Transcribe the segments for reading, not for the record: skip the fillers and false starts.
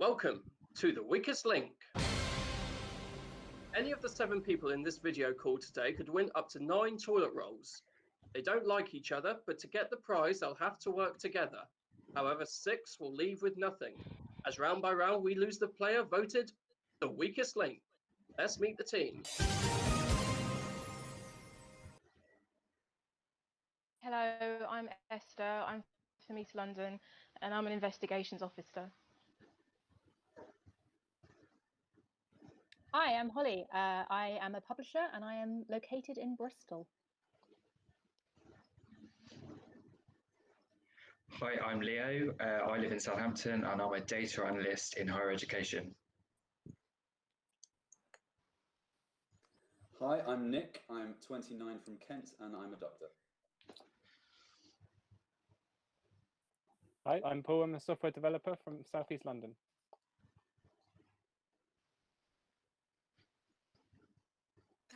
Welcome to The Weakest Link. Any of the 7 people in this video call today could win up to 9 toilet rolls. They don't like each other, but to get the prize, they'll have to work together. However, 6 will leave with nothing. As round by round, we lose the player voted the weakest link. Let's meet the team. Hello, I'm Esther. I'm from East London and I'm an investigations officer. Hi, I'm Holly. I am a publisher and I am located in Bristol. Hi, I'm Leo. I live in Southampton and I'm a data analyst in higher education. Hi, I'm Nick. I'm 29 from Kent and I'm a doctor. Hi, I'm Paul. I'm a software developer from South East London.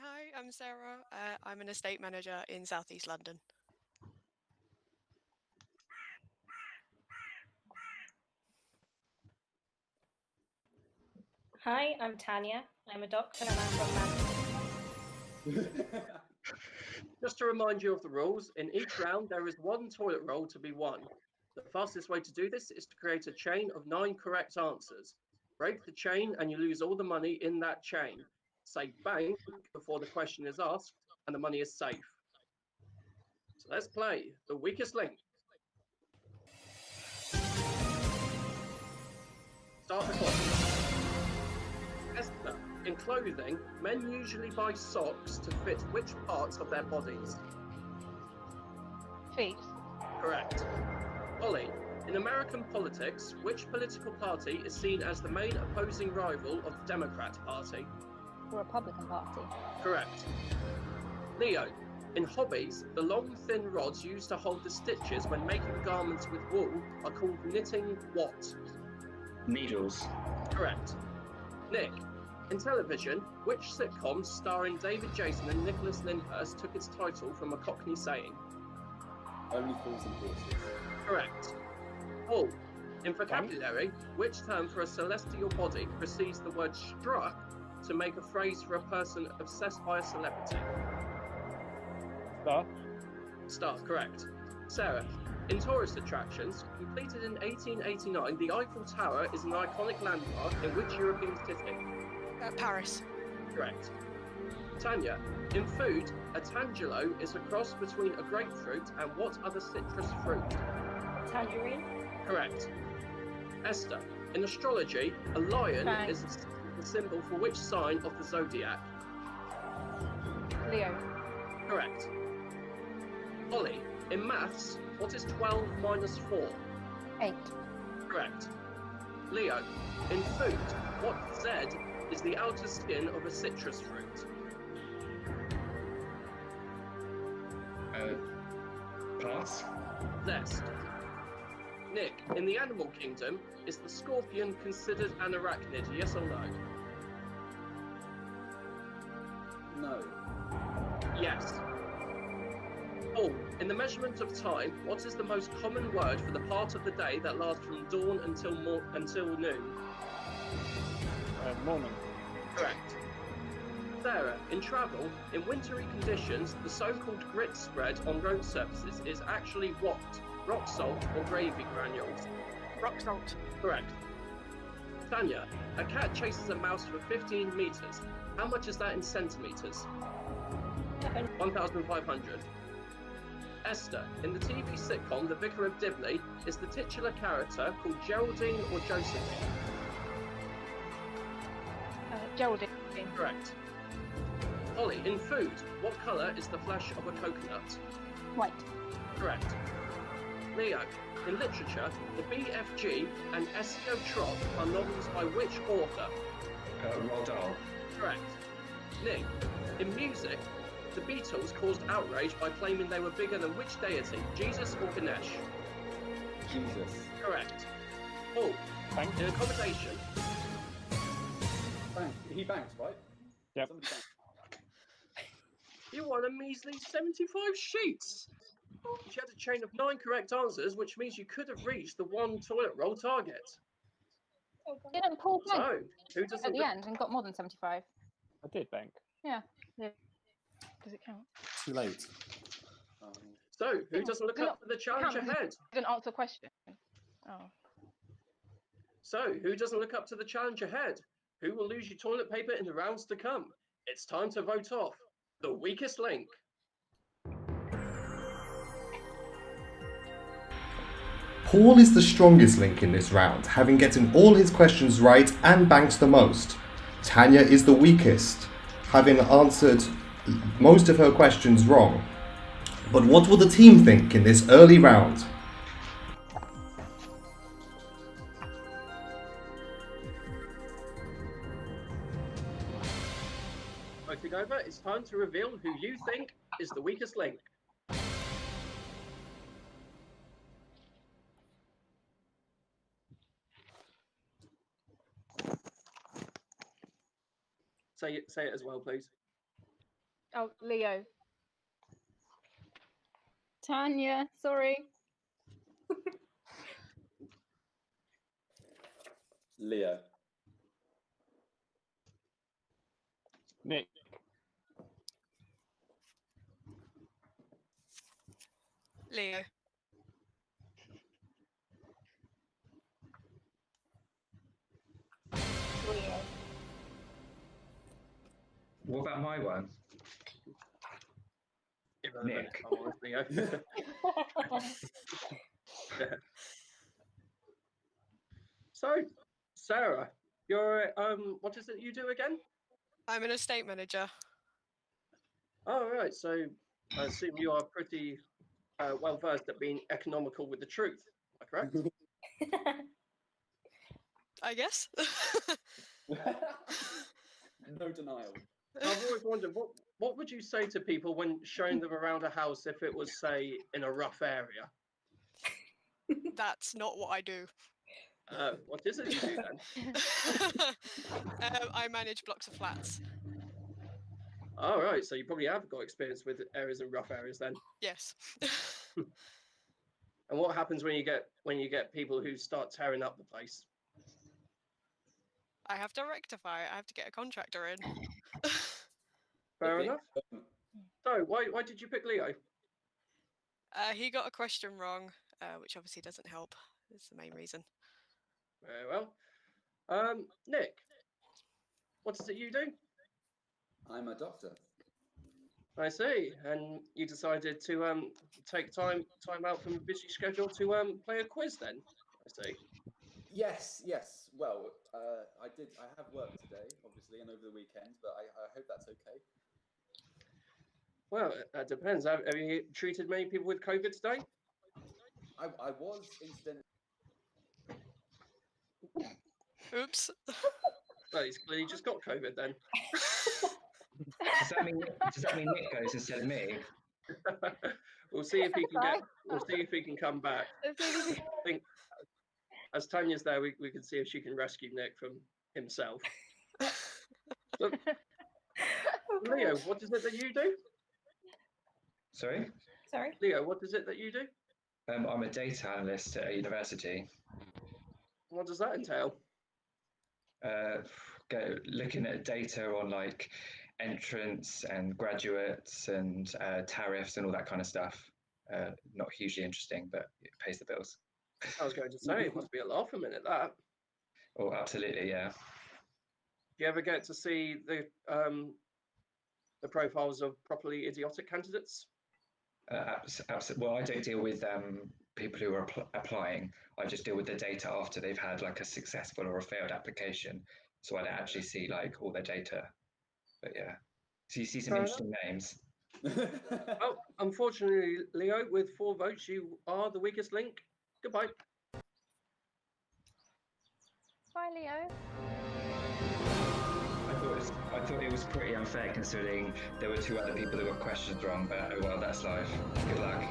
Hi, I'm Sarah. I'm an estate manager in South East London. Hi, I'm Tanya. I'm a doctor and I'm from Manchester. Just to remind you of the rules, in each round there is 1 toilet roll to be won. The fastest way to do this is to create a chain of 9 correct answers. Break the chain and you lose all the money in that chain. Say bank before the question is asked and the money is safe. So let's play The Weakest Link. Start the clock. Esther, in clothing, men usually buy socks to fit which parts of their bodies? Feet. Correct. Ollie, in American politics, which political party is seen as the main opposing rival of the Democrat Party? The Republican Party. Correct. Leo, in hobbies, the long thin rods used to hold the stitches when making garments with wool are called knitting what? Needles. Correct. Nick, in television, which sitcom starring David Jason and Nicholas Lyndhurst took its title from a Cockney saying? Only fools and horses. Correct. Paul, in vocabulary, which term for a celestial body precedes the word struck to make a phrase for a person obsessed by a celebrity? Star. Star, correct. Sarah, in tourist attractions, completed in 1889, the Eiffel Tower is an iconic landmark in which European city? Paris. Correct. Tanya, in food, a tangelo is a cross between a grapefruit and what other citrus fruit? Tangerine. Correct. Esther, in astrology, a lion Right. is the symbol for which sign of the zodiac? Leo. Correct. Ollie, in maths, what is 12 minus 4? 8. Correct. Leo, in food, what Z is the outer skin of a citrus fruit? Pass. Zest. Nick, in the animal kingdom, is the scorpion considered an arachnid, yes or no? No. Yes. Paul, in the measurement of time, what is the most common word for the part of the day that lasts from dawn until noon? Morning. Correct. Sarah, in travel, in wintry conditions, the so-called grit spread on road surfaces is actually what? Rock salt or gravy granules? Rock salt. Correct. Tanya, a cat chases a mouse for 15 meters. How much is that in centimeters? 1,500. Esther, in the TV sitcom The Vicar of Dibley, is the titular character called Geraldine or Josephine? Geraldine. Correct. Ollie, in food, what colour is the flesh of a coconut? White. Correct. Leo, in literature, the BFG and SEO Trop are novels by which author? Roald Dahl. Correct. Nick, in music, the Beatles caused outrage by claiming they were bigger than which deity, Jesus or Ganesh? Jesus. Correct. Paul, Thanks. in accommodation, Bank. He banked, right? Yep. Somebody banked. you won a measly 75 sheets. You had a chain of 9 correct answers, which means you could have reached the 1 toilet roll target. Didn't Paul bank So, who at doesn't the look, end and got more than 75? I did bank. Does it count? Too late. so, who doesn't look up to the challenge Count. ahead? Didn't answer the question. Oh. So, who doesn't look up to the challenge ahead? Who will lose you toilet paper in the rounds to come? It's time to vote off the weakest link. Paul is the strongest link in this round, having gotten all his questions right and banked the most. Tanya is the weakest, having answered most of her questions wrong. But what will the team think in this early round? Voting over, it's time to reveal who you think is the weakest link. Say it as well, please. Oh, Leo. Tanya, sorry. Leo. Nick. Leo. Leo. What about my one? Nick. Oh, it's Leo. So, Sarah, you're what is it you do again? I'm an estate manager. Oh, right. So, I assume you are pretty well versed at being economical with the truth. Am I correct? I guess. No denial. I've always wondered what would you say to people when showing them around a house if it was, say, in a rough area? That's not what I do. What is it you do then? I manage blocks of flats. All right. So you probably have got experience with areas and rough areas then. Yes. And what happens when you get people who start tearing up the place? I have to rectify it. I have to get a contractor in. Fair Okay. enough. So why did you pick Leo? He got a question wrong, which obviously doesn't help. That's the main reason. Very well. Nick, what is it you do? I'm a doctor. I see. And you decided to take time out from a busy schedule to play a quiz then. I see. Yes. Well, I have work today, obviously, and over the weekend, but I hope that's okay. Well, that depends. Have you treated many people with COVID today? I was incidentally. Oops. Well, he's clearly just got COVID then. Does that mean Nick goes instead of me? We'll see if he can get. We'll see if he can come back. I think as Tanya's there, we can see if she can rescue Nick from himself. Look, Leo, what is it that you do? Sorry? Sorry. Leo, what is it that you do? I'm a data analyst at a university. What does that entail? Looking at data on like entrants and graduates and tariffs and all that kind of stuff. Not hugely interesting, but it pays the bills. I was going to say, it must be a laugh a minute, that. Oh, absolutely, yeah. Do you ever get to see the profiles of properly idiotic candidates? Well, I don't deal with people who are applying. I just deal with the data after they've had like a successful or a failed application. So I don't actually see like all their data. But yeah, so you see some interesting names. Oh, unfortunately, Leo, with 4 votes, you are the weakest link. Goodbye. Bye, Leo. I thought it was pretty unfair considering there were 2 other people who got questions wrong, but oh well, that's life. Good luck.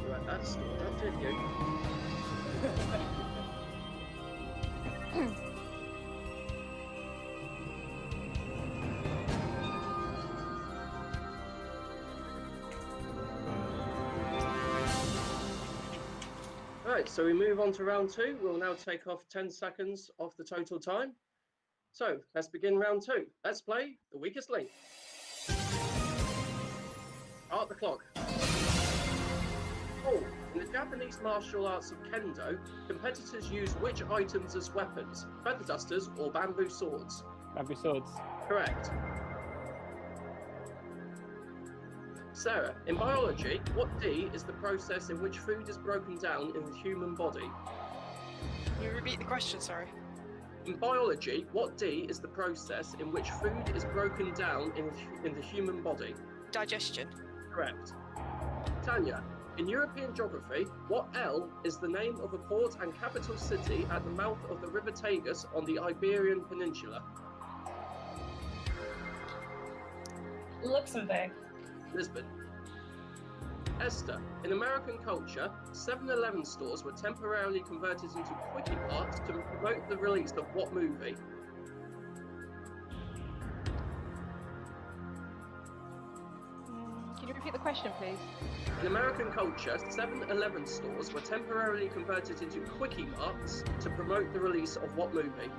Right, that's it, you. Right, Right, so we move on to round 2. We'll now take off 10 seconds off the total time. So let's begin round 2. Let's play the weakest link. Start the clock. Oh, in the Japanese martial arts of Kendo, competitors use which items as weapons? Feather dusters or bamboo swords? Bamboo swords. Correct. Sarah, in biology, what D is the process in which food is broken down in the human body? Can you repeat the question, sorry? In biology, what D is the process in which food is broken down in the human body? Digestion. Correct. Tanya, in European geography, what L is the name of a port and capital city at the mouth of the River Tagus on the Iberian Peninsula? Luxembourg. Lisbon. Esther, in American culture, 7-Eleven stores were temporarily converted into quickie marts to promote the release of what movie? Can you repeat the question, please? In American culture, 7-Eleven stores were temporarily converted into quickie marts to promote the release of what movie?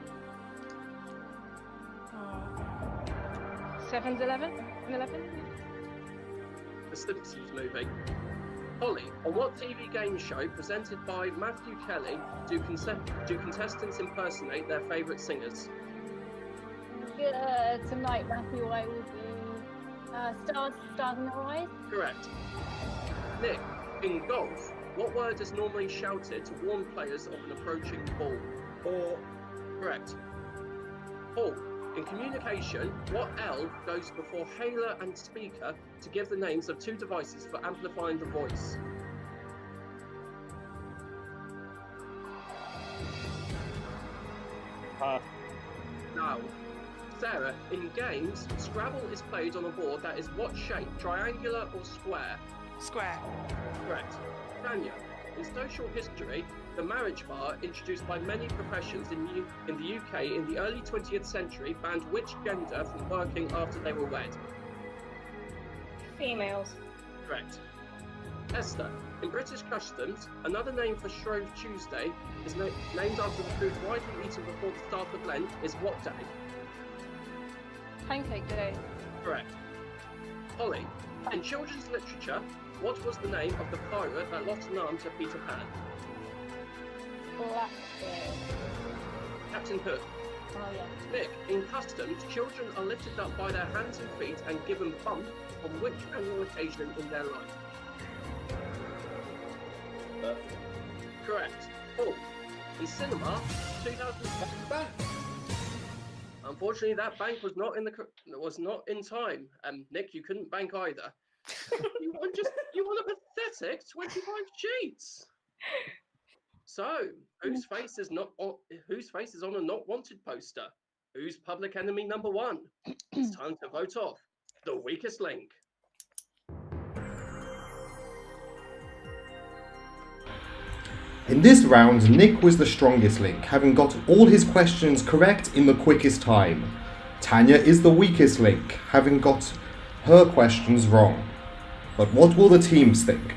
7-Eleven? The Simpsons movie. Holly, on what TV game show presented by Matthew Kelly do contestants impersonate their favourite singers? Tonight, Matthew, I will do Stars in the Rise. Correct. Nick, in golf, what word is normally shouted to warn players of an approaching ball? Or Correct. Paul, in communication, what L goes before hailer and speaker to give the names of 2 devices for amplifying the voice? Pass. Now, Sarah, in games, Scrabble is played on a board that is what shape, triangular or square? Square. Correct. Tanya, in social history, the marriage bar, introduced by many professions in the UK in the early 20th century, banned which gender from working after they were wed? Females. Correct. Esther, in British customs, another name for Shrove Tuesday is named after the food widely eaten before the start of Lent is what day? Pancake Day. Correct. Holly, in children's literature, what was the name of the pirate that lost an arm to Peter Pan? Blackbeard. Captain Hook. Oh, yeah. Nick, in customs, children are lifted up by their hands and feet and given bump on which annual occasion in their life? birthday. Correct. Paul, in cinema, 2000. Bank. Unfortunately, that bank was not in time. Nick, you couldn't bank either. you won a pathetic 25 sheets. So, whose face is on a not wanted poster? Who's public enemy number 1? It's time to vote off the weakest link. In this round, Nick was the strongest link, having got all his questions correct in the quickest time. Tanya is the weakest link, having got her questions wrong. But what will the teams think?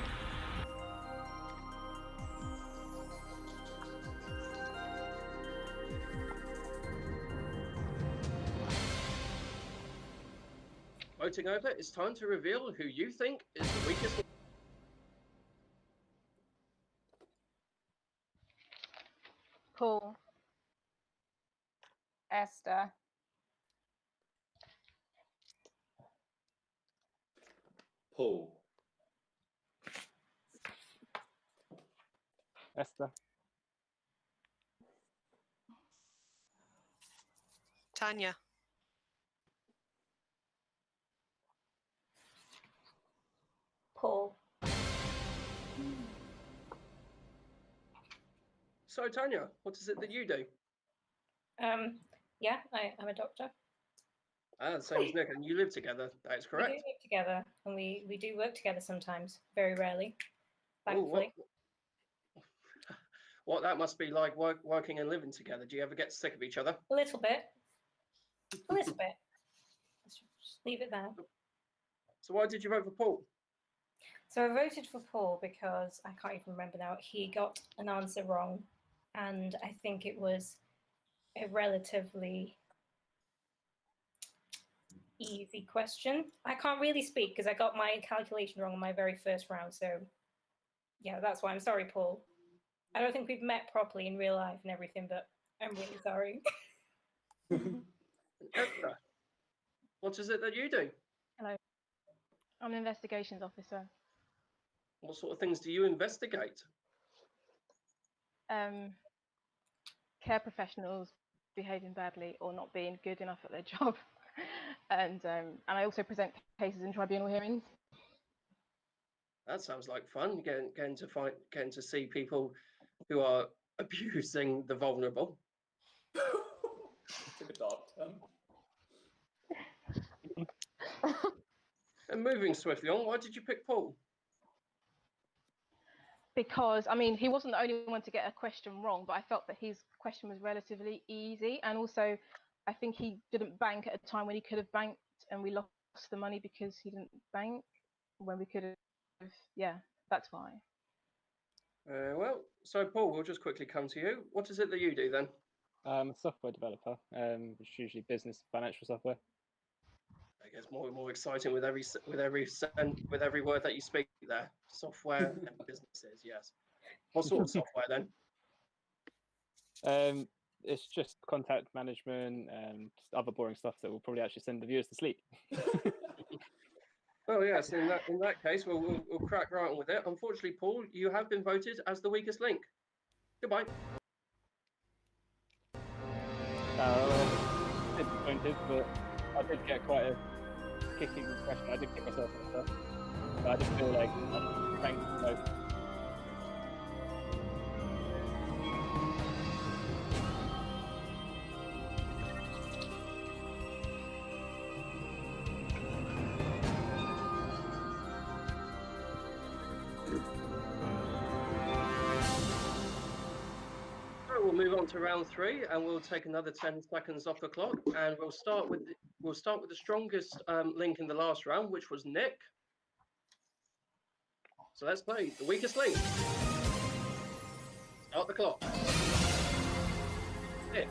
Voting over, it's time to reveal who you think is the weakest link. Paul. Esther. Paul. Esther. Tanya. Paul. So, Tanya, what is it that you do? Yeah, I'm a doctor. Ah, same as Nick, and you live together. That is We correct. do live together, and we do work together sometimes. Very rarely, Ooh, thankfully. what that must be like working and living together. Do you ever get sick of each other? A little bit. A little bit. Let's just leave it there. So why did you vote for Paul? So I voted for Paul because I can't even remember now. He got an answer wrong, and I think it was a relatively easy question. I can't really speak because I got my calculation wrong on my very first round. So yeah, that's why I'm sorry, Paul. I don't think we've met properly in real life and everything, but I'm really sorry. Esther, what is it that you do? Hello. I'm an investigations officer. What sort of things do you investigate? Care professionals behaving badly or not being good enough at their job. And I also present cases in tribunal hearings. That sounds like fun. Getting to see people who are abusing the vulnerable. Took a dark turn. And moving swiftly on, why did you pick Paul? Because, I mean, he wasn't the only one to get a question wrong, but I felt that his question was relatively easy. And also, I think he didn't bank at a time when he could have banked, and we lost the money because he didn't bank when we could have. Yeah, that's why. Well, so Paul, we'll just quickly come to you. What is it that you do then? I'm a software developer, which is usually business financial software. It gets more and more exciting with every word that you speak there. Software and businesses, yes. What sort of software then? It's just contact management and other boring stuff that will probably actually send the viewers to sleep. Well, yes. In that case, we'll crack right on with it. Unfortunately, Paul, you have been voted as the weakest link. Goodbye. Disappointed, but I did get quite a kicking question. I did kick myself and stuff, but I just feel like I'm trying to know. We'll move on to round 3, and we'll take another 10 seconds off the clock, and we'll start with the strongest link in the last round, which was Nick. So let's play the weakest link. Start the clock. Nick.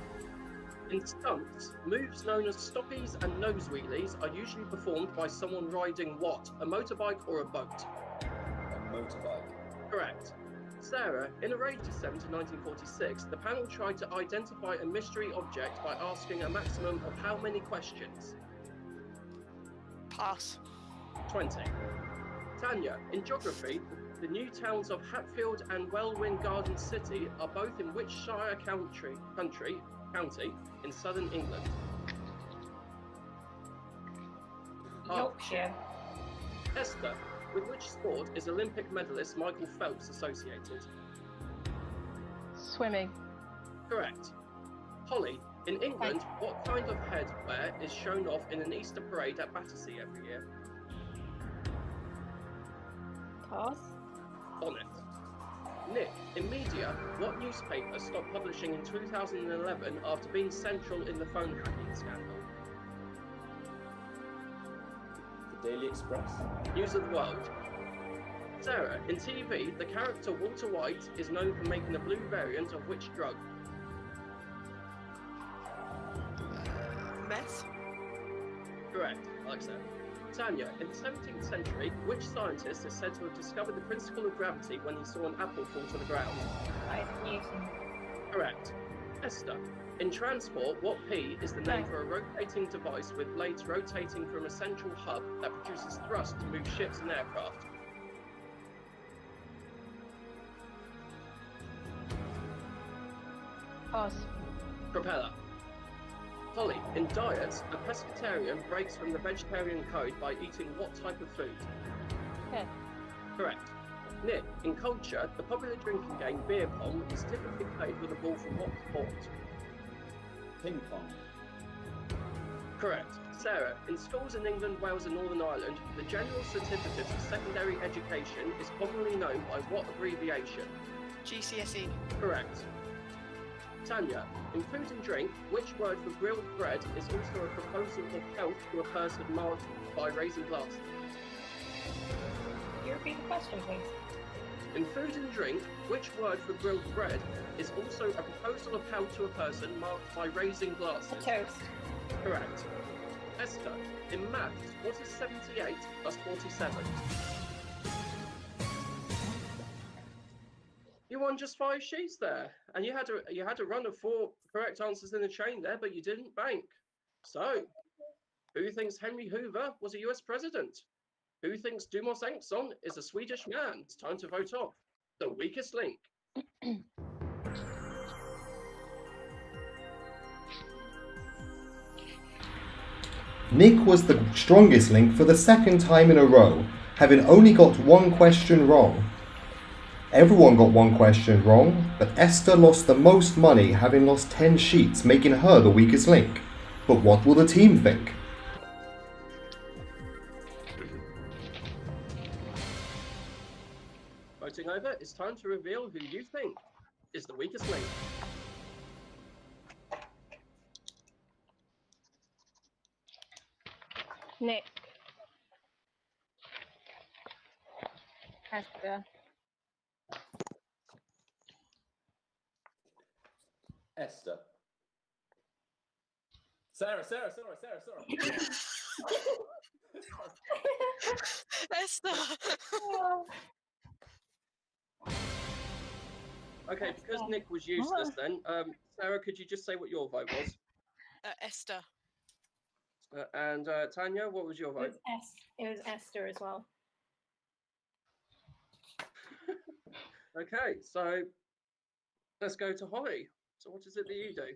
In stunts, moves known as stoppies and nose wheelies are usually performed by someone riding what? A motorbike or a boat? A motorbike. Correct. Sarah, in a raid descent in 1946, the panel tried to identify a mystery object by asking a maximum of how many questions? Pass. 20. Tanya, in geography, the new towns of Hatfield and Welwyn Garden City are both in which Shire county in southern England? Yorkshire. Esther, with which sport is Olympic medalist Michael Phelps associated? Swimming. Correct. Holly, in England, what kind of headwear is shown off in an Easter parade at Battersea every year? Pass. Bonnet. Nick, in media, what newspaper stopped publishing in 2011 after being central in the phone hacking scandal? The Daily Express. News of the World. Sarah, in TV, the character Walter White is known for making a blue variant of which drug? Meth. Correct, like so. Tanya, in the 17th century, which scientist is said to have discovered the principle of gravity when he saw an apple fall to the ground? Isaac Newton. Correct. Esther, in transport, what P is the name for a rotating device with blades rotating from a central hub that produces thrust to move ships and aircraft? Pass. Propeller. Holly, in diets, a pescatarian breaks from the vegetarian code by eating what type of food? Fish. Correct. Nick, in culture, the popular drinking game beer pong is typically played with a ball from what sport? Ping pong. Correct. Sarah, in schools in England, Wales and Northern Ireland, the General Certificate of Secondary Education is commonly known by what abbreviation? GCSE. Correct. Tanya, in food and drink, which word for grilled bread is also a proposal of health to a person marked by raising glasses? Your repeat the question, please? In food and drink, which word for grilled bread is also a proposal of help to a person marked by raising glasses? A toast. Correct. Esther, in maths, what is 78 plus 47? You won just 5 sheets there, and you had a run of 4 correct answers in a chain there, but you didn't bank. So, who thinks Henry Hoover was a US president? Who thinks Dumas Engson is a Swedish man? It's time to vote off the weakest link. Nick was the strongest link for the second time in a row, having only got 1 question wrong. Everyone got 1 question wrong, but Esther lost the most money, having lost 10 sheets, making her the weakest link. But what will the team think? Voting over, it's time to reveal who you think is the weakest link. Nick. Esther. Esther. Sarah. Esther. Okay, because Nick was useless then, Sarah, could you just say what your vote was? Esther. And Tanya, what was your vote? It was Esther as well. Okay, so let's go to Holly. So what is it that you do?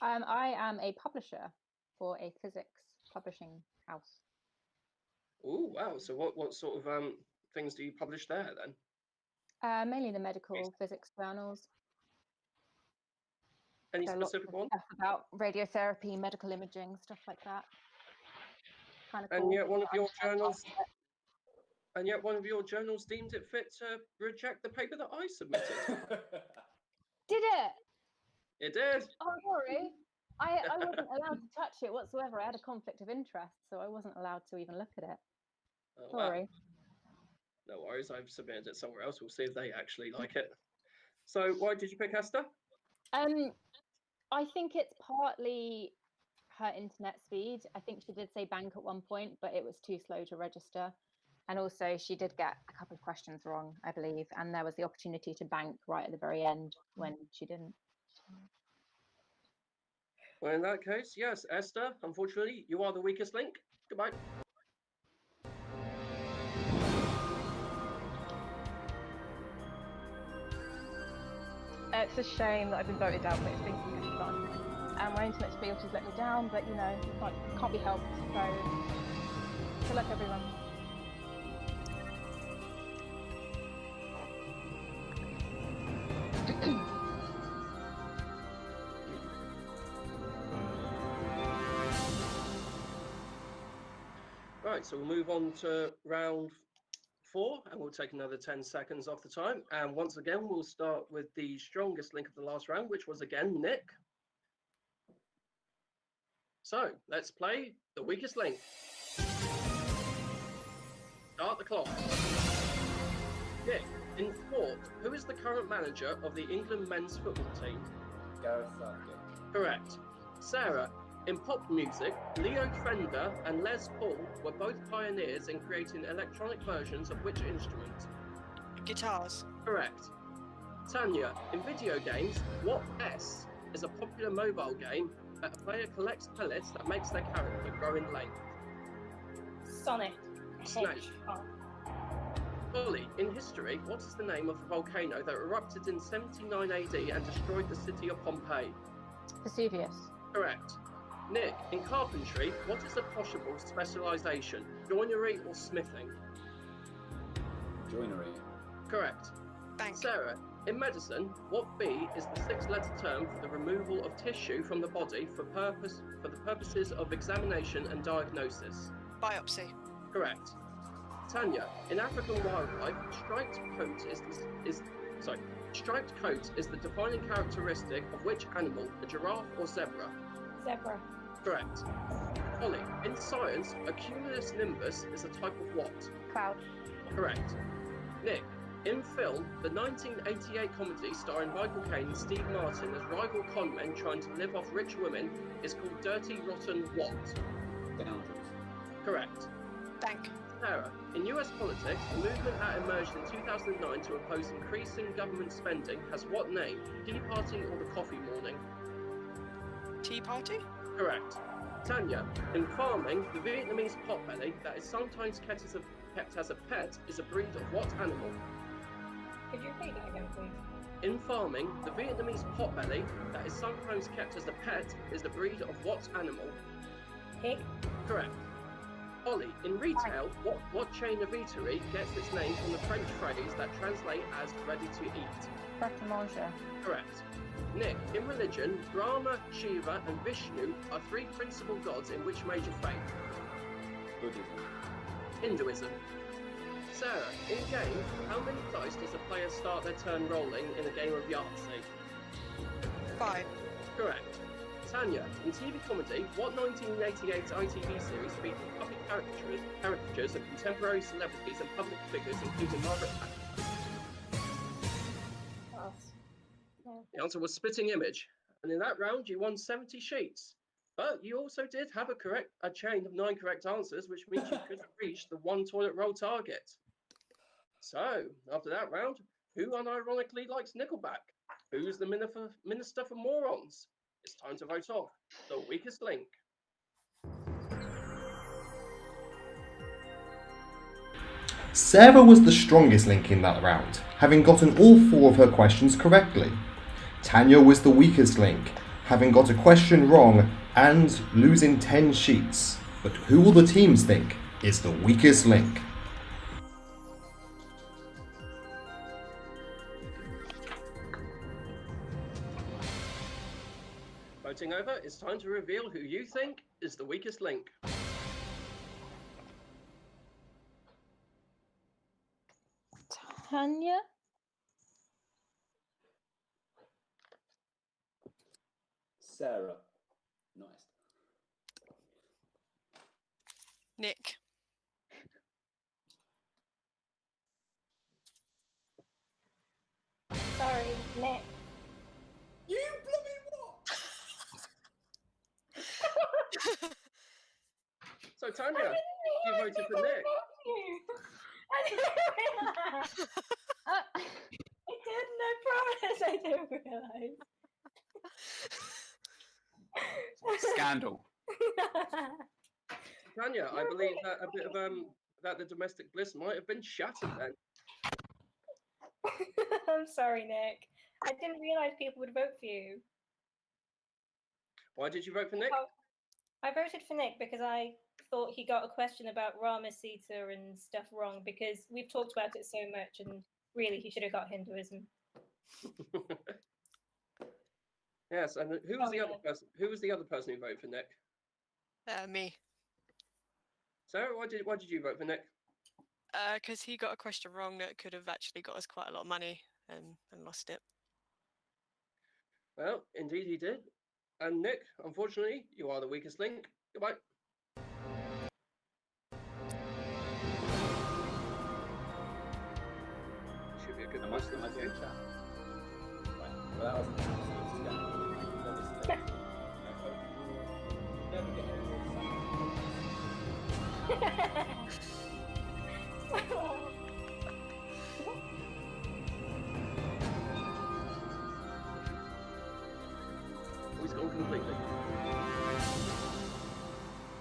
I am a publisher for a physics publishing house. Oh, wow. So what sort of things do you publish there then? Mainly the medical physics journals. Any So lots specific of one? stuff about radiotherapy, medical imaging, stuff like that. Kind of And cool. yet one of your journals deemed it fit to reject the paper that I submitted. Did it? It did. Oh, sorry. I wasn't allowed to touch it whatsoever. I had a conflict of interest, so I wasn't allowed to even look at it. Oh, wow. Sorry. No worries. I've submitted it somewhere else. We'll see if they actually like it. So why did you pick Esther? I think it's partly her internet speed. I think she did say bank at one point, but it was too slow to register. And also she did get a couple of questions wrong, I believe. And there was the opportunity to bank right at the very end when she didn't. Well, in that case, yes, Esther, unfortunately, you are the weakest link. Goodbye. It's a shame that I've been voted out, but it's been fun. And my internet speed has let me down, but you know, can't be helped. So, good luck, everyone. Right, so we'll move on to round 4, and we'll take another 10 seconds off the time. And once again, we'll start with the strongest link of the last round, which was again Nick. So let's play the weakest link. Start the clock. Nick, in sport, who is the current manager of the England men's football team? Gareth Southgate. Correct. Sarah, in pop music, Leo Fender and Les Paul were both pioneers in creating electronic versions of which instrument? Guitars. Correct. Tanya, in video games, what S is a popular mobile game that a player collects pellets that makes their character grow in length? Sonic. Snake. Holly, in history, what is the name of the volcano that erupted in 79 AD and destroyed the city of Pompeii? Vesuvius. Correct. Nick, in carpentry, what is a possible specialisation? Joinery or smithing? Joinery. Correct. Thanks. Sarah, in medicine, what B is the 6-letter term for the removal of tissue from the body for the purposes of examination and diagnosis? Biopsy. Correct. Tanya, in African wildlife, striped coat is the defining characteristic of which animal? A giraffe or zebra? Zebra. Correct. Holly, in science, a cumulus nimbus is a type of what? Cloud. Correct. Nick, in film, the 1988 comedy starring Michael Caine and Steve Martin as rival conmen trying to live off rich women is called Dirty Rotten what? Scoundrels. Correct. Bank. Sarah, in US politics, the movement that emerged in 2009 to oppose increasing government spending has what name? Tea Party or the Coffee Morning? Tea Party? Correct. Tanya, in farming, the Vietnamese potbelly that is sometimes kept as a pet is a breed of what animal? Could you repeat that again, please? In farming, the Vietnamese potbelly that is sometimes kept as a pet is the breed of what animal? Pig? Correct. Ollie, in retail, what chain of eatery gets its name from the French phrase that translates as ready to eat? Pret a manger. Correct. Nick, in religion, Brahma, Shiva, and Vishnu are three principal gods in which major faith? Buddhism. Hinduism. Sarah, in game, how many dice does a player start their turn rolling in a game of Yahtzee? 5. Correct. Tanya, in TV comedy, what 1988 ITV series featured public caricatures of contemporary celebrities and public figures, including Margaret Thatcher? Pass. No. The answer was Spitting Image, and in that round you won 70 sheets. But you also did have a chain of 9 correct answers, which means you could have reached the 1 toilet roll target. So, after that round, who unironically likes Nickelback? Who's the Minister for Morons? It's time to vote off the weakest link. Sarah was the strongest link in that round, having gotten all 4 of her questions correctly. Tanya was the weakest link, having got a question wrong and losing 10 sheets. But who will the teams think is the weakest link? Voting over, it's time to reveal who you think is the weakest link. Tanya? Sarah. Nice. Nick. Sorry, Nick. You bloody what? So Tanya, you voted for Nick. I didn't realise. I didn't, I promise I didn't realise. Scandal. Tanya, I believe that a bit of that the domestic bliss might have been shattered then. I'm sorry, Nick. I didn't realise people would vote for you. Why did you vote for Nick? Oh, I voted for Nick because I thought he got a question about Rama, Sita and stuff wrong, because we've talked about it so much, and really he should have got Hinduism. Yes, and who was Oh, the other yeah. person? Who was the other person who voted for Nick? Me. Sarah, why did you vote for Nick? Because he got a question wrong that could have actually got us quite a lot of money and lost it. Well, indeed he did. And Nick, unfortunately, you are the weakest link. Goodbye. Should be a good Am question. I doing chat? Right. Well, that was an absolute scandal. Obviously. Never get He's gone completely.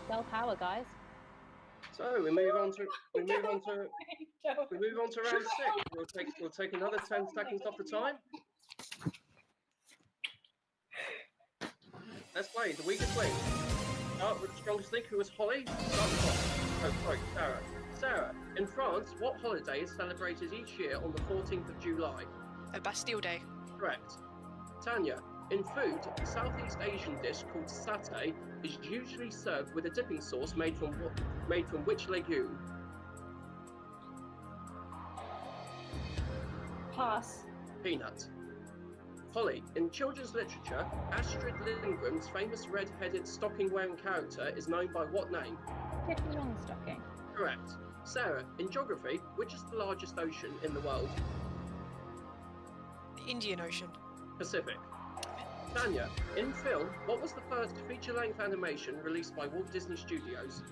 Girl power, guys. So we move on to round 6. We'll take another 10 seconds off the time. Let's play the weakest link. Start with the strongest link, who was Holly. Start with Holly. Oh, sorry, Sarah. Sarah, in France, what holiday is celebrated each year on the 14th of July? A Bastille Day. Correct. Tanya, in food, a Southeast Asian dish called satay is usually served with a dipping sauce made from which legume? Pass. Peanut. Holly, in children's literature, Astrid Lindgren's famous red-headed stocking-wearing character is known by what name? Pippi Longstocking. Correct. Sarah, in geography, which is the largest ocean in the world? The Indian Ocean. Pacific. Tanya, in film, what was the first feature-length animation released by Walt Disney Studios?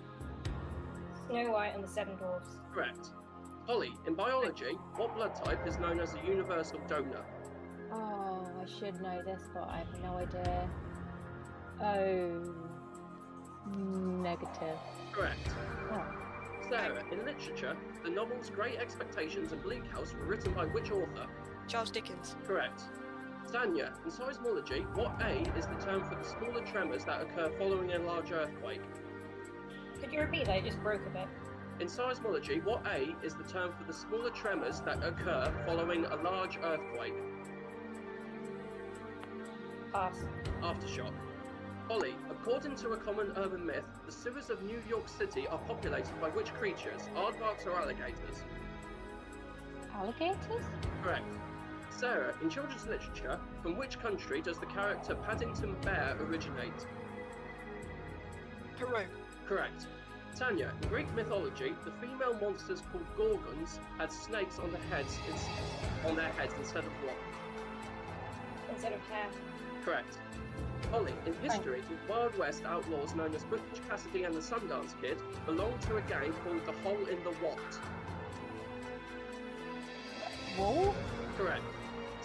Snow White and the Seven Dwarfs. Correct. Holly, in biology, what blood type is known as a universal donor? Oh, I should know this, but I have no idea. Oh, negative. Correct. Oh. Sarah, in literature, the novels Great Expectations and Bleak House were written by which author? Charles Dickens. Correct. Tanya, in seismology, what A is the term for the smaller tremors that occur following a large earthquake? Could you repeat that? It just broke a bit. In seismology, what A is the term for the smaller tremors that occur following a large earthquake? Pass. Aftershock. Holly, according to a common urban myth, the sewers of New York City are populated by which creatures? Aardvarks or alligators? Alligators? Correct. Sarah, in children's literature, from which country does the character Paddington Bear originate? Peru. Correct. Tanya, in Greek mythology, the female monsters called Gorgons had snakes on their heads instead of what? Instead of hair. Correct. Holly, in history, the Wild West outlaws known as Butch Cassidy and the Sundance Kid belonged to a gang called the Hole in the What? Wool? Correct.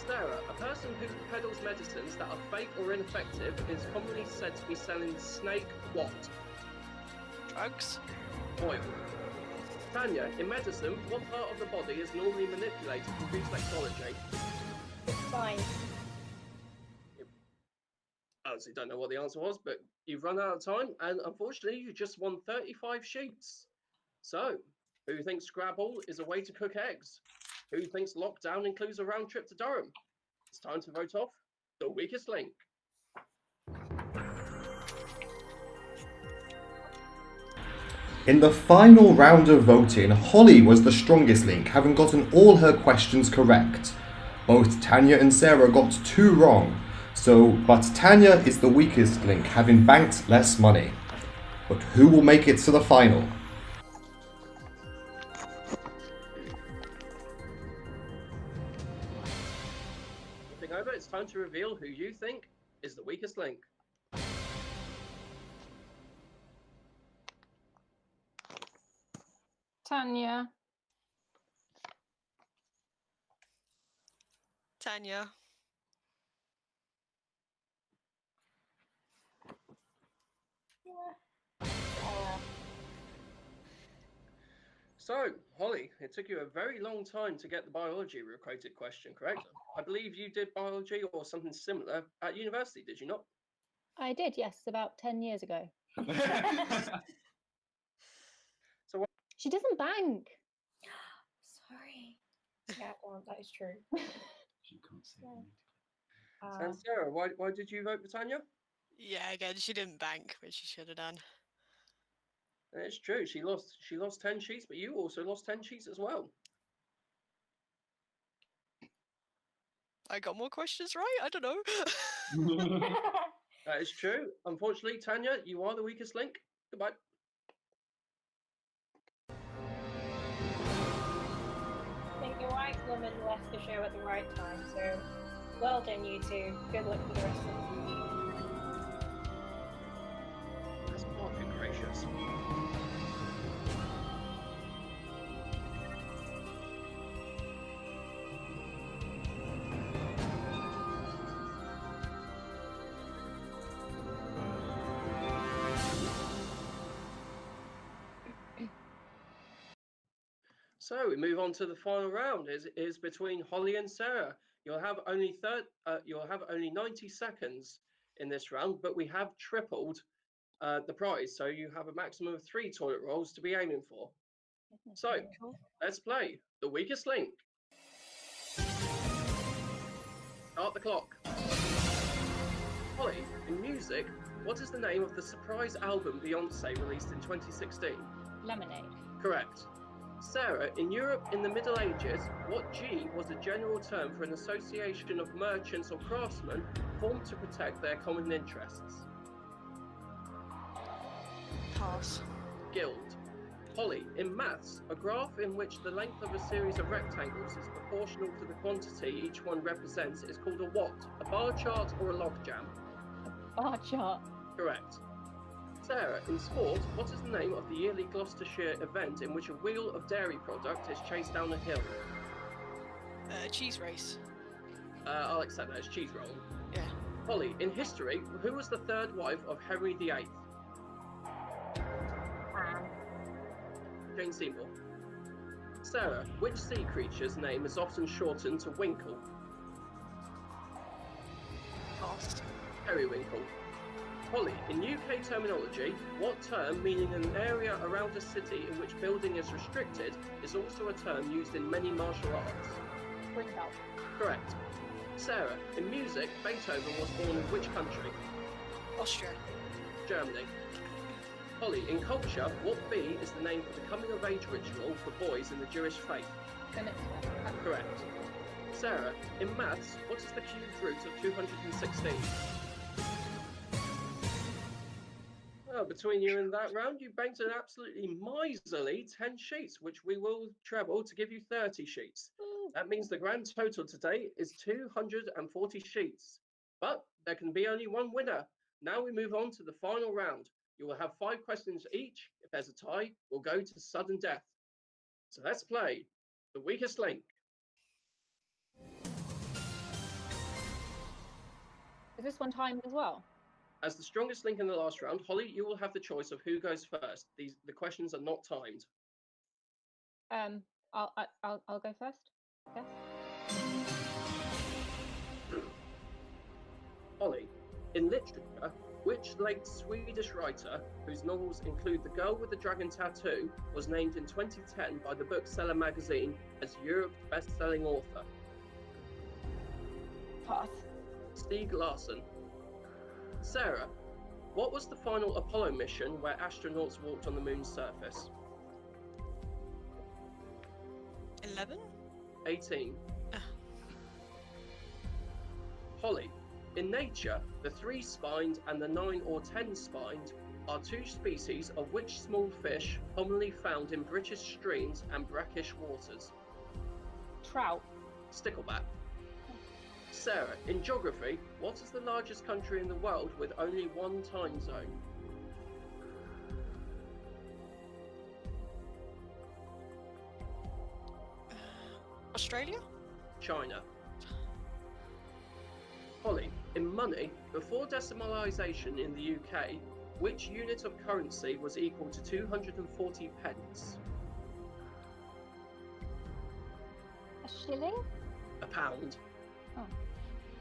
Sarah, a person who peddles medicines that are fake or ineffective is commonly said to be selling snake what? Drugs. Oil. Tanya, in medicine, what part of the body is normally manipulated for reflexology? Fine. I honestly don't know what the answer was, but you've run out of time, and unfortunately, you just won 35 sheets. So, who thinks Scrabble is a way to cook eggs? Who thinks lockdown includes a round trip to Durham? It's time to vote off the weakest link. In the final round of voting, Holly was the strongest link, having gotten all her questions correct. Both Tanya and Sarah got 2 wrong, but Tanya is the weakest link, having banked less money. But who will make it to the final? Looking over, it's time to reveal who you think is the weakest link. Tanya. Tanya. So, Holly, it took you a very long time to get the biology recruited question correct. I believe you did biology or something similar at university, did you not? I did, yes, about 10 years ago. So what? She doesn't bank. Sorry. Yeah, well, that is true. She can't say And Sarah, why did you vote for Tanya? Yeah, again, she didn't bank, which she should have done. It's true. She lost 10 sheets, but you also lost 10 sheets as well. I got more questions right? I don't know. That is true. Unfortunately, Tanya, you are the weakest link. Goodbye. I think the right woman left the show at the right time, so well done, you two. Good luck for the rest of the That's awfully gracious. So we move on to the final round. Is between Holly and Sarah. You'll have only 90 seconds in this round, but we have tripled the prize, so you have a maximum of 3 toilet rolls to be aiming for. So let's play the weakest link. Start the clock. Holly, in music, what is the name of the surprise album Beyonce released in 2016? Lemonade. Correct. Sarah, in Europe in the Middle Ages, what G was a general term for an association of merchants or craftsmen formed to protect their common interests? Pass. Guild. Holly, in maths, a graph in which the length of a series of rectangles is proportional to the quantity each one represents is called a what? A bar chart or a logjam? Bar chart. Correct. Sarah, in sport, what is the name of the yearly Gloucestershire event in which a wheel of dairy product is chased down a hill? Cheese race. I'll accept that as cheese roll. Yeah. Holly, in history, who was the third wife of Henry VIII? Jane Seymour. Sarah, which sea creature's name is often shortened to Winkle? Pass. Periwinkle. Holly, in UK terminology, what term meaning an area around a city in which building is restricted is also a term used in many martial arts? Springbound. Correct. Sarah, in music, Beethoven was born in which country? Austria. Germany. Holly, in culture, what bee is the name for the coming of age ritual for boys in the Jewish faith? The next one. Correct. Sarah, in maths, what is the cubed root of 216? Well, between you and that round, you banked an absolutely miserly 10 sheets, which we will treble to give you 30 sheets. That means the grand total today is 240 sheets. But there can be only one winner. Now we move on to the final round. You will have 5 questions each. If there's a tie, we'll go to sudden death. So let's play The Weakest Link. Is this one timed as well? As the strongest link in the last round, Holly, you will have the choice of who goes first. The questions are not timed. I'll go first. I guess. Holly, in literature, which late Swedish writer, whose novels include The Girl with the Dragon Tattoo, was named in 2010 by the Bookseller magazine as Europe's best-selling author? Pass. Stieg Larsson. Sarah, what was the final Apollo mission where astronauts walked on the moon's surface? 11? 18. Holly, in nature, the 3-spined and the 9 or 10-spined are 2 species of which small fish commonly found in British streams and brackish waters? Trout. Stickleback. Sarah, in geography, what is the largest country in the world with only one time zone? Australia? China. Holly, in money, before decimalisation in the UK, which unit of currency was equal to 240 pence? A shilling? A pound. Oh.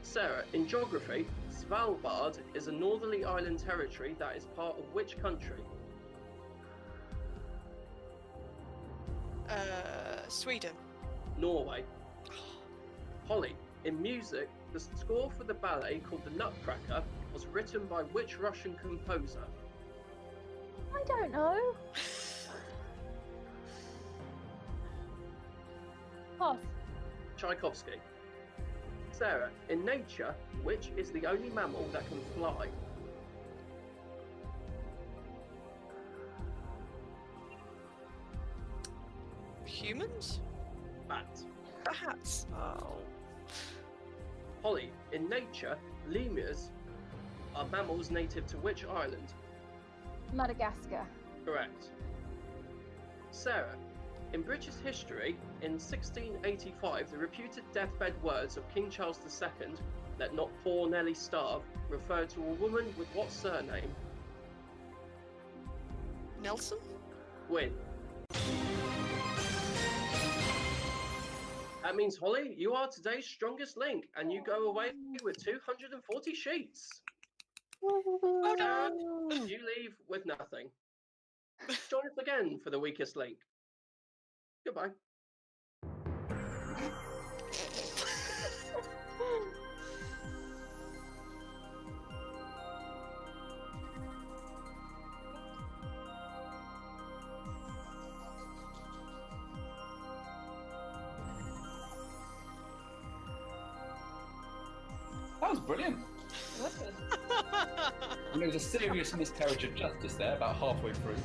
Sarah, in geography, Svalbard is a northerly island territory that is part of which country? Sweden. Norway. Holly, in music, the score for the ballet called The Nutcracker was written by which Russian composer? I don't know. Pass. Tchaikovsky. Sarah, in nature, which is the only mammal that can fly? Humans? Bat. Bats. Oh. Holly, in nature, lemurs are mammals native to which island? Madagascar. Correct. Sarah, in British history, in 1685, the reputed deathbed words of King Charles II, "Let not poor Nelly starve," referred to a woman with what surname? Nelson? Gwyn. That means, Holly, you are today's strongest link, and you go away with 240 sheets. Well Sarah, done. you leave with nothing. Join us again for the weakest link. Goodbye. That was brilliant. And there was a serious miscarriage of justice there about halfway through.